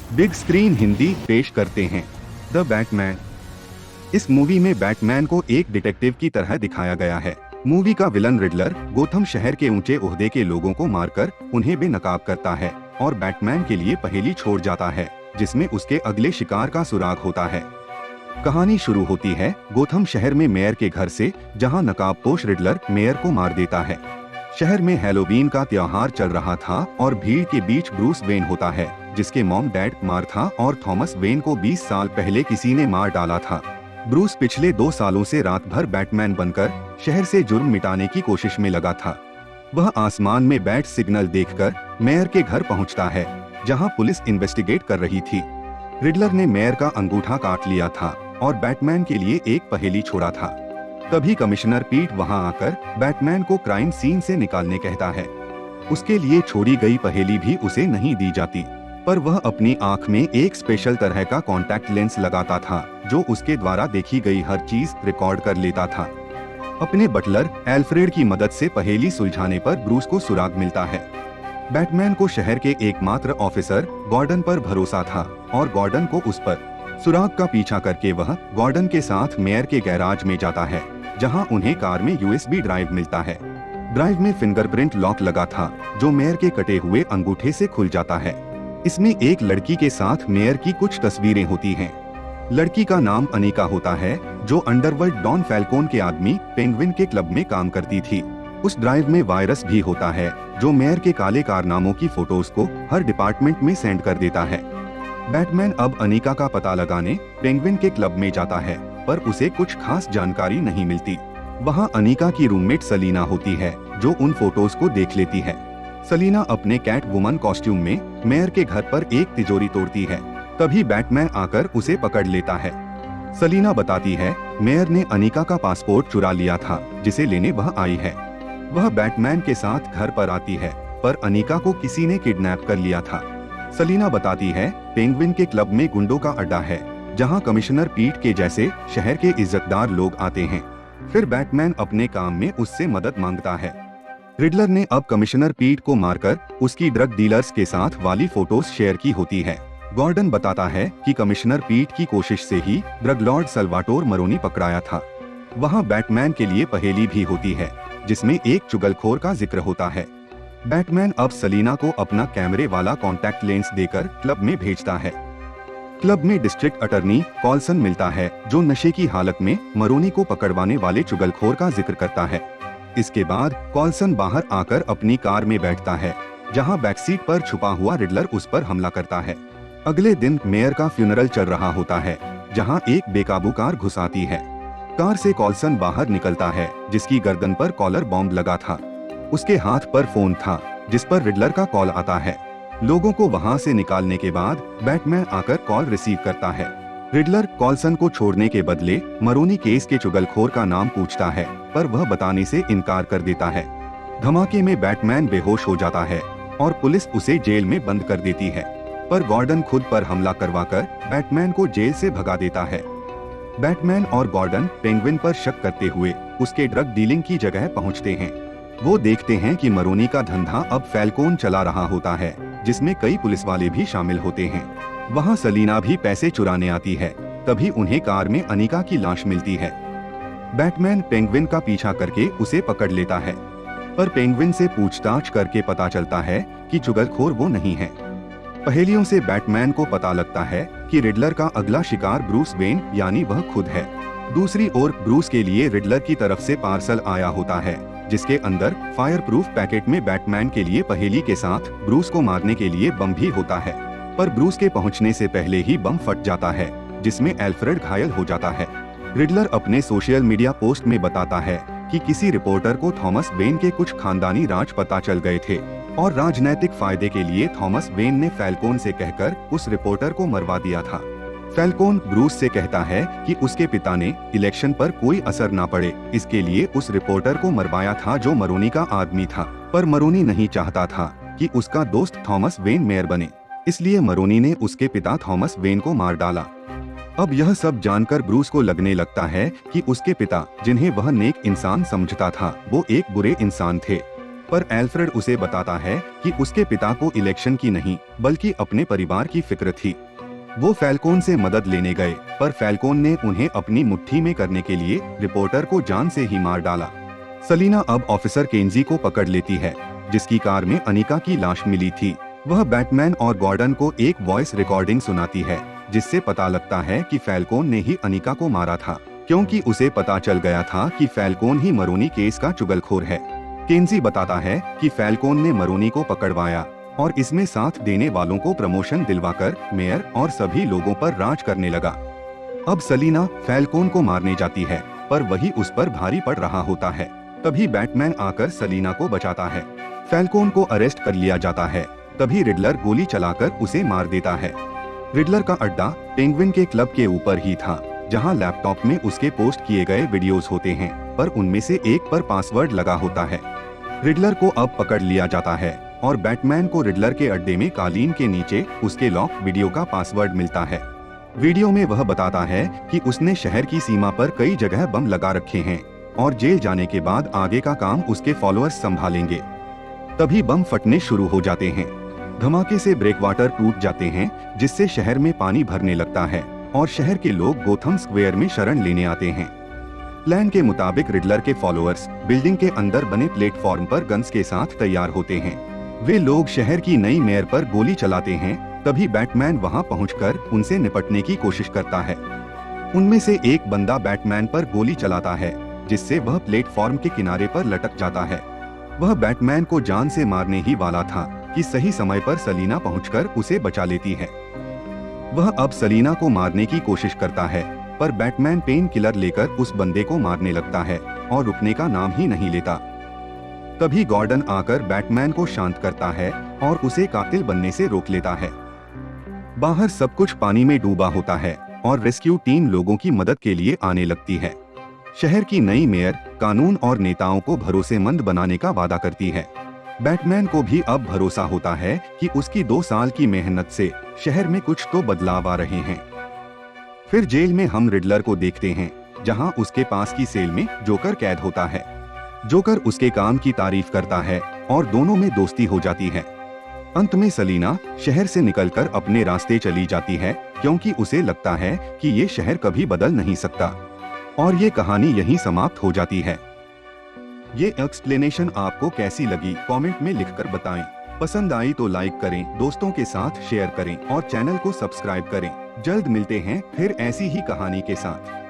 Big screen Hindi पेश करते हैं द बैटमैन। इस मूवी में बैटमैन को एक डिटेक्टिव की तरह दिखाया गया है। मूवी का विलन रिडलर गोथम शहर के ऊंचे ओहदे के लोगों को मारकर उन्हें बेनकाब करता है और बैटमैन के लिए पहेली छोड़ जाता है जिसमें उसके अगले शिकार का सुराग होता है। कहानी शुरू होती है गोथम शहर में मेयर के घर से, जहां नकाबपोश रिडलर मेयर को मार देता है। शहर में हैलोवीन का त्योहार चल रहा था और भीड़ के बीच ब्रूस वेन होता है जिसके मॉम डैड मार्था और थॉमस वेन को 20 साल पहले किसी ने मार डाला था। ब्रूस पिछले 2 सालों से रात भर बैटमैन बनकर शहर से जुर्म मिटाने की कोशिश में लगा था। वह आसमान में बैट सिग्नल देखकर मेयर के घर पहुंचता है जहां पुलिस इन्वेस्टिगेट कर रही थी। रिडलर ने मेयर का अंगूठा काट लिया था और बैटमैन के लिए एक पहेली छोड़ा था। तभी कमिश्नर पीट वहां आकर बैटमैन को क्राइम सीन से निकालने कहता है। उसके लिए छोड़ी गई पहेली भी उसे नहीं दी जाती, पर वह अपनी आंख में एक स्पेशल तरह का कॉन्टैक्ट लेंस लगाता था जो उसके द्वारा देखी गई हर चीज रिकॉर्ड कर लेता था। अपने बटलर एल्फ्रेड की मदद से पहेली सुलझाने पर ब्रूस को सुराग मिलता है। बैटमैन को शहर के एकमात्र ऑफिसर गॉर्डन पर भरोसा था और गॉर्डन को उस पर सुराग का पीछा करके वह गॉर्डन के साथ मेयर के गैराज में जाता है जहां उन्हें कार में यूएसबी ड्राइव मिलता है। ड्राइव में फिंगरप्रिंट लॉक लगा था जो मेयर के कटे हुए अंगूठे से खुल जाता है। इसमें एक लड़की के साथ मेयर की कुछ तस्वीरें होती हैं। लड़की का नाम अनिका होता है जो अंडरवर्ल्ड डॉन फैल्कोन के आदमी पेंगुइन के क्लब में काम करती थी। उस ड्राइव में वायरस भी होता है जो मेयर के काले कारनामों की फोटोज को हर डिपार्टमेंट में सेंड कर देता है। बैटमैन अब अनिका का पता लगाने पेंगुइन के क्लब में जाता है, पर उसे कुछ खास जानकारी नहीं मिलती। वहां अनिका की रूममेट सलीना होती है जो उन फोटोज को देख लेती है। सलीना अपने कैट वुमन कॉस्ट्यूम में मेयर के घर पर एक तिजोरी तोड़ती है। तभी बैटमैन आकर उसे पकड़ लेता है। सलीना बताती है मेयर ने अनिका का पासपोर्ट चुरा लिया था जिसे लेने वह आई है। वह बैटमैन के साथ घर पर आती है, पर अनिका को किसी ने किडनैप कर लिया था। सलीना बताती है पेंगुइन के क्लब में गुंडों का अड्डा है जहां कमिश्नर पीट के जैसे शहर के इज्जतदार लोग आते हैं। फिर बैटमैन अपने काम में उससे मदद मांगता है। रिडलर ने अब कमिश्नर पीट को मारकर उसकी ड्रग डीलर्स के साथ वाली फोटोज शेयर की होती है। गॉर्डन बताता है कि कमिश्नर पीट की कोशिश से ही ड्रग लॉर्ड सल्वाटोर मरोनी पकड़ाया था। वहां बैटमैन के लिए पहेली भी होती है जिसमें एक चुगलखोर का जिक्र होता है। बैटमैन अब सलीना को अपना कैमरे वाला कॉन्टैक्ट लेंस देकर क्लब में भेजता है। क्लब में डिस्ट्रिक्ट अटर्नी कॉल्सन मिलता है जो नशे की हालत में मरोनी को पकड़वाने वाले चुगलखोर का जिक्र करता है। इसके बाद कॉल्सन बाहर आकर अपनी कार में बैठता है जहां बैकसीट पर छुपा हुआ रिडलर उस पर हमला करता है। अगले दिन मेयर का फ्यूनरल चल रहा होता है जहां एक बेकाबू कार घुस आती है। कार से कॉल्सन बाहर निकलता है जिसकी गर्दन पर कॉलर बॉम्ब लगा था। उसके हाथ पर फोन था जिस पर रिडलर का कॉल आता है। लोगों को वहां से निकालने के बाद बैटमैन आकर कॉल रिसीव करता है। रिडलर कॉल्सन को छोड़ने के बदले मरोनी केस के चुगलखोर का नाम पूछता है, पर वह बताने से इनकार कर देता है। धमाके में बैटमैन बेहोश हो जाता है और पुलिस उसे जेल में बंद कर देती है, पर गॉर्डन खुद पर हमला करवाकर बैटमैन को जेल से भगा देता है। बैटमैन और गॉर्डन पेंगुइन पर शक करते हुए उसके ड्रग डीलिंग की जगह पहुंचते हैं। वो देखते हैं कि मरोनी का धंधा अब फैल्कोन चला रहा होता है जिसमें कई पुलिस वाले भी शामिल होते हैं। वहां सलीना भी पैसे चुराने आती है। तभी उन्हें कार में अनिका की लाश मिलती है। बैटमैन पेंगुइन का पीछा करके उसे पकड़ लेता है, पर पेंगुइन से पूछताछ करके पता चलता है कि चुगलखोर वो नहीं है। पहेलियों से बैटमैन को पता लगता है कि रिडलर का अगला शिकार ब्रूस वेन यानी वह खुद है। दूसरी ओर ब्रूस के लिए रिडलर की तरफ से पार्सल आया होता है जिसके अंदर फायर प्रूफ पैकेट में बैटमैन के लिए पहेली के साथ ब्रूस को मारने के लिए बम भी होता है, पर ब्रूस के पहुंचने से पहले ही बम फट जाता है जिसमें एल्फ्रेड घायल हो जाता है। रिडलर अपने सोशल मीडिया पोस्ट में बताता है कि किसी रिपोर्टर को थॉमस वेन के कुछ खानदानी राज पता चल गए थे और राजनैतिक फायदे के लिए थॉमस वेन ने फैल्कोन से कहकर उस रिपोर्टर को मरवा दिया था। फैल्कोन ब्रूस से कहता है कि उसके पिता ने इलेक्शन पर कोई असर ना पड़े इसके लिए उस रिपोर्टर को मरवाया था जो मरोनी का आदमी था, पर मरोनी नहीं चाहता था कि उसका दोस्त थॉमस वेन मेयर बने, इसलिए मरोनी ने उसके पिता थॉमस वेन को मार डाला। अब यह सब जानकर ब्रूस को लगने लगता है कि उसके पिता, जिन्हें वह नेक इंसान समझता था, वो एक बुरे इंसान थे। पर एल्फ्रेड उसे बताता है कि उसके पिता को इलेक्शन की नहीं बल्कि अपने परिवार की फिक्र थी। वो फैल्कोन से मदद लेने गए, पर फैल्कोन ने उन्हें अपनी मुट्ठी में करने के लिए रिपोर्टर को जान से ही मार डाला। सलीना अब ऑफिसर केंजी को पकड़ लेती है, जिसकी कार में अनिका की लाश मिली थी। वह बैटमैन और गॉर्डन को एक वॉइस रिकॉर्डिंग सुनाती है, जिससे पता लगता है कि फैल्कोन ने ही अनिका को मारा था, क्योंकि उसे पता चल गया था कि फैल्कोन ही मरोनी केस का चुगलखोर है। केंजी बताता है कि फैल्कोन ने मरोनी को पकड़वाया और इसमें साथ देने वालों को प्रमोशन दिलवाकर मेयर और सभी लोगों पर राज करने लगा। अब सलीना फैल्कोन को मारने जाती है, पर वही उस पर भारी पड़ रहा होता है। तभी बैटमैन आकर सलीना को बचाता है। फैल्कोन को अरेस्ट कर लिया जाता है। तभी रिडलर गोली चलाकर उसे मार देता है। रिडलर का अड्डा पेंगुइन के क्लब के ऊपर ही था, जहां लैपटॉप में उसके पोस्ट किए गए वीडियोस होते हैं, पर उनमें से एक पर पासवर्ड लगा होता है। रिडलर को अब पकड़ लिया जाता है और बैटमैन को रिडलर के अड्डे में कालीन के नीचे उसके लॉक वीडियो का पासवर्ड मिलता है। वीडियो में वह बताता है कि उसने शहर की सीमा पर कई जगह बम लगा रखे हैं और जेल जाने के बाद आगे का काम उसके फॉलोअर्स संभालेंगे। तभी बम फटने शुरू हो जाते हैं। धमाके से ब्रेकवाटर टूट जाते हैं, जिससे शहर में पानी भरने लगता है और शहर के लोग गोथम स्क्वायर में शरण लेने आते हैं। प्लान के मुताबिक रिडलर के फॉलोअर्स बिल्डिंग के अंदर बने प्लेटफॉर्म पर गन्स के साथ तैयार होते हैं। वे लोग शहर की नई मेयर पर गोली चलाते हैं। तभी बैटमैन वहां पहुंचकर उनसे निपटने की कोशिश करता है। उनमें से एक बंदा बैटमैन पर गोली चलाता है, जिससे वह प्लेटफॉर्म के किनारे पर लटक जाता है। वह बैटमैन को जान से मारने ही वाला था कि सही समय पर सलीना पहुंचकर उसे बचा लेती है। वह अब सलीना को मारने की कोशिश करता है, पर बैटमैन पेन किलर लेकर उस बंदे को मारने लगता है और रुकने का नाम ही नहीं लेता। तभी गॉर्डन आकर बैटमैन को शांत करता है और उसे कातिल बनने से रोक लेता है। बाहर सब कुछ पानी में डूबा होता है और रेस्क्यू टीम लोगों की मदद के लिए आने लगती है। शहर की नई मेयर कानून और नेताओं को भरोसेमंद बनाने का वादा करती है। बैटमैन को भी अब भरोसा होता है कि उसकी 2 साल की मेहनत से शहर में कुछ तो बदलाव आ रहे हैं। फिर जेल में हम रिडलर को देखते हैं, जहां उसके पास की सेल में जोकर कैद होता है। जोकर उसके काम की तारीफ करता है और दोनों में दोस्ती हो जाती है। अंत में सलीना शहर से निकलकर अपने रास्ते चली जाती है, क्योंकि उसे लगता है कि ये शहर कभी बदल नहीं सकता। और ये कहानी यहीं समाप्त हो जाती है। ये एक्सप्लेनेशन आपको कैसी लगी कमेंट में लिखकर बताएं। पसंद आई तो लाइक करें, दोस्तों के साथ शेयर करें और चैनल को सब्सक्राइब करें। जल्द मिलते हैं फिर ऐसी ही कहानी के साथ।